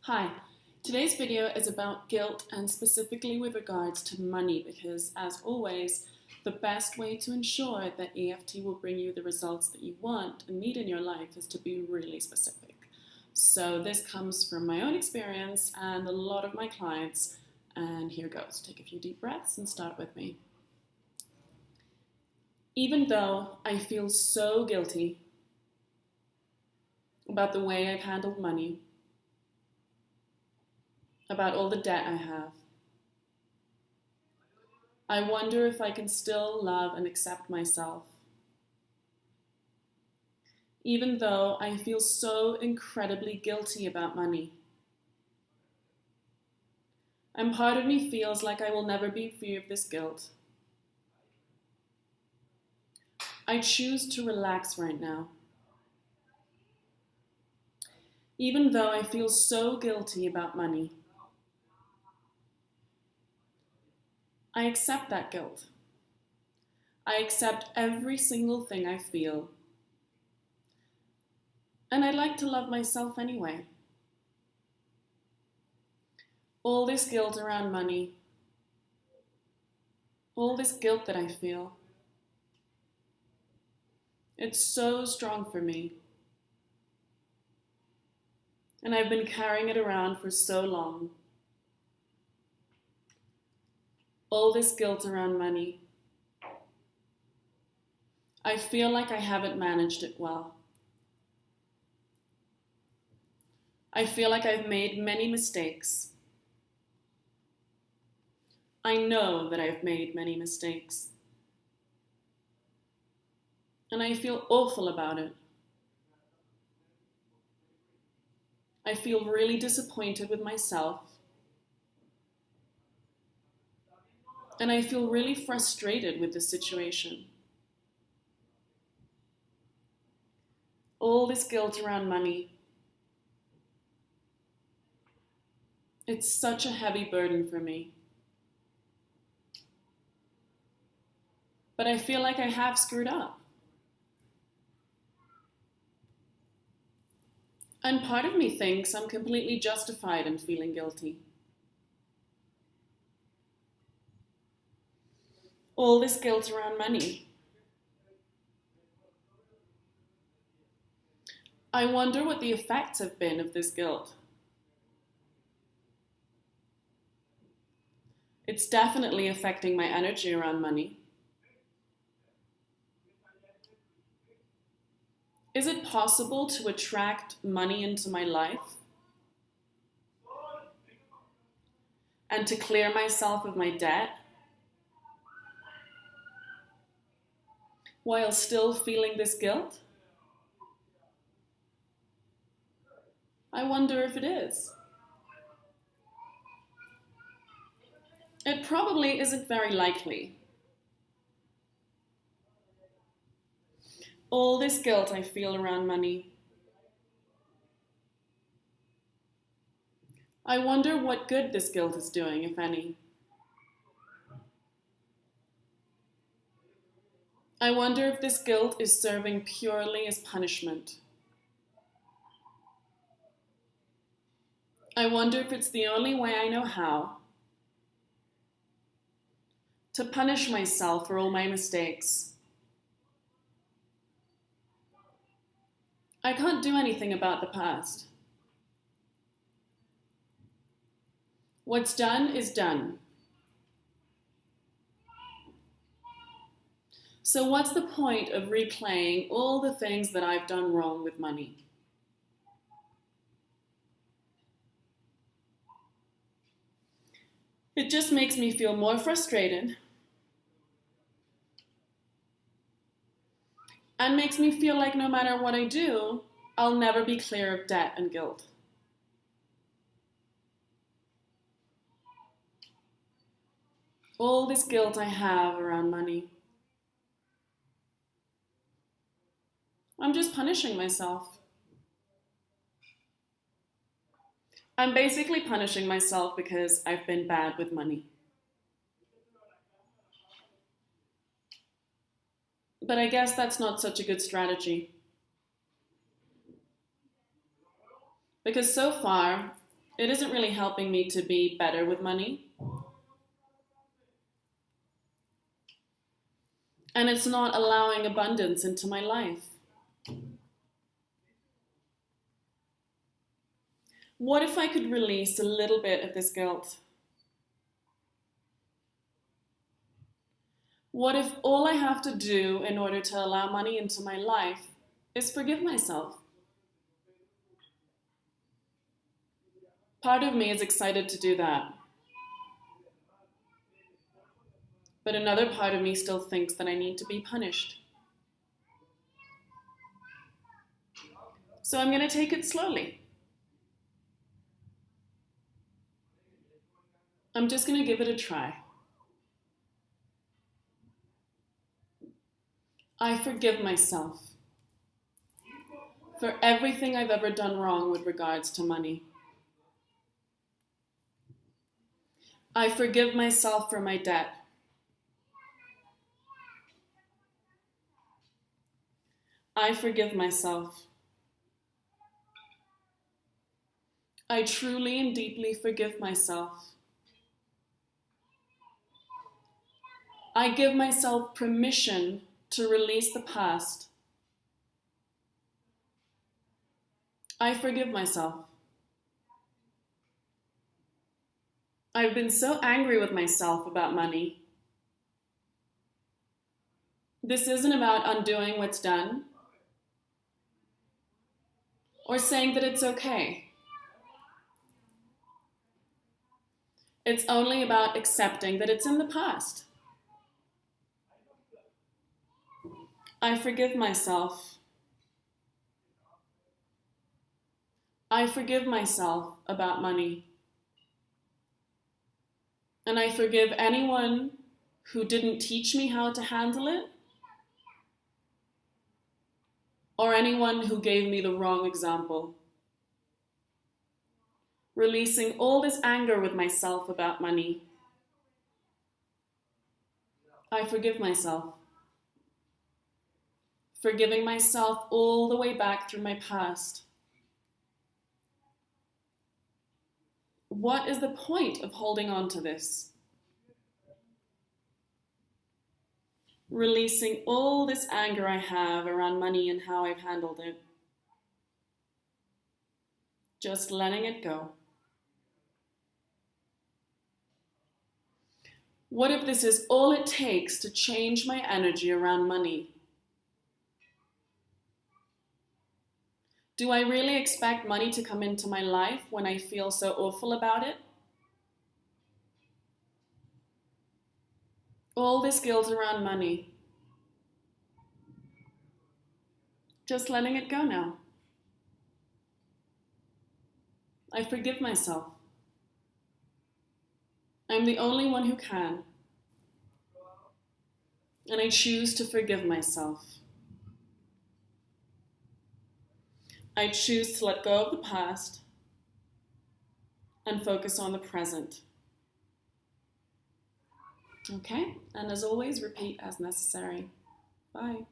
Hi, today's video is about guilt and specifically with regards to money because, as always, the best way to ensure that EFT will bring you the results that you want and need in your life is to be really specific. So this comes from my own experience and a lot of my clients, and here goes. Take a few deep breaths and start with me. Even though I feel so guilty about the way I've handled money, about all the debt I have, I wonder if I can still love and accept myself. Even though I feel so incredibly guilty about money. And part of me feels like I will never be free of this guilt. I choose to relax right now. Even though I feel so guilty about money. I accept that guilt. I accept every single thing I feel. And I'd like to love myself anyway. All this guilt around money, all this guilt that I feel, it's so strong for me. And I've been carrying it around for so long. All this guilt around money. I feel like I haven't managed it well. I feel like I've made many mistakes. I know that I've made many mistakes. And I feel awful about it. I feel really disappointed with myself. And I feel really frustrated with the situation. All this guilt around money. It's such a heavy burden for me. But I feel like I have screwed up. And part of me thinks I'm completely justified in feeling guilty. All this guilt around money. I wonder what the effects have been of this guilt. It's definitely affecting my energy around money. Is it possible to attract money into my life and to clear myself of my debt while still feeling this guilt? I wonder if it is. It probably isn't very likely. All this guilt I feel around money. I wonder what good this guilt is doing, if any. I wonder if this guilt is serving purely as punishment. I wonder if it's the only way I know how to punish myself for all my mistakes. I can't do anything about the past. What's done is done. So what's the point of replaying all the things that I've done wrong with money? It just makes me feel more frustrated and makes me feel like no matter what I do, I'll never be clear of debt and guilt. All this guilt I have around money. I'm just punishing myself. I'm basically punishing myself because I've been bad with money. But I guess that's not such a good strategy. Because so far, It isn't really helping me to be better with money. And it's not allowing abundance into my life. What if I could release a little bit of this guilt? What if all I have to do in order to allow money into my life is forgive myself? Part of me is excited to do that. But another part of me still thinks that I need to be punished. So I'm going to take it slowly. I'm just going to give it a try. I forgive myself for everything I've ever done wrong with regards to money. I forgive myself for my debt. I forgive myself. I truly and deeply forgive myself. I give myself permission to release the past. I forgive myself. I've been so angry with myself about money. This isn't about undoing what's done or saying that it's okay. It's only about accepting that it's in the past. I forgive myself. I forgive myself about money. And I forgive anyone who didn't teach me how to handle it, or anyone who gave me the wrong example. Releasing all this anger with myself about money. I forgive myself. Forgiving myself all the way back through my past. What is the point of holding on to this? Releasing all this anger I have around money and how I've handled it. Just letting it go. What if this is all it takes to change my energy around money? Do I really expect money to come into my life when I feel so awful about it? All this guilt around money. Just letting it go now. I forgive myself. I'm the only one who can. And I choose to forgive myself. I choose to let go of the past and focus on the present. Okay? And as always, repeat as necessary. Bye.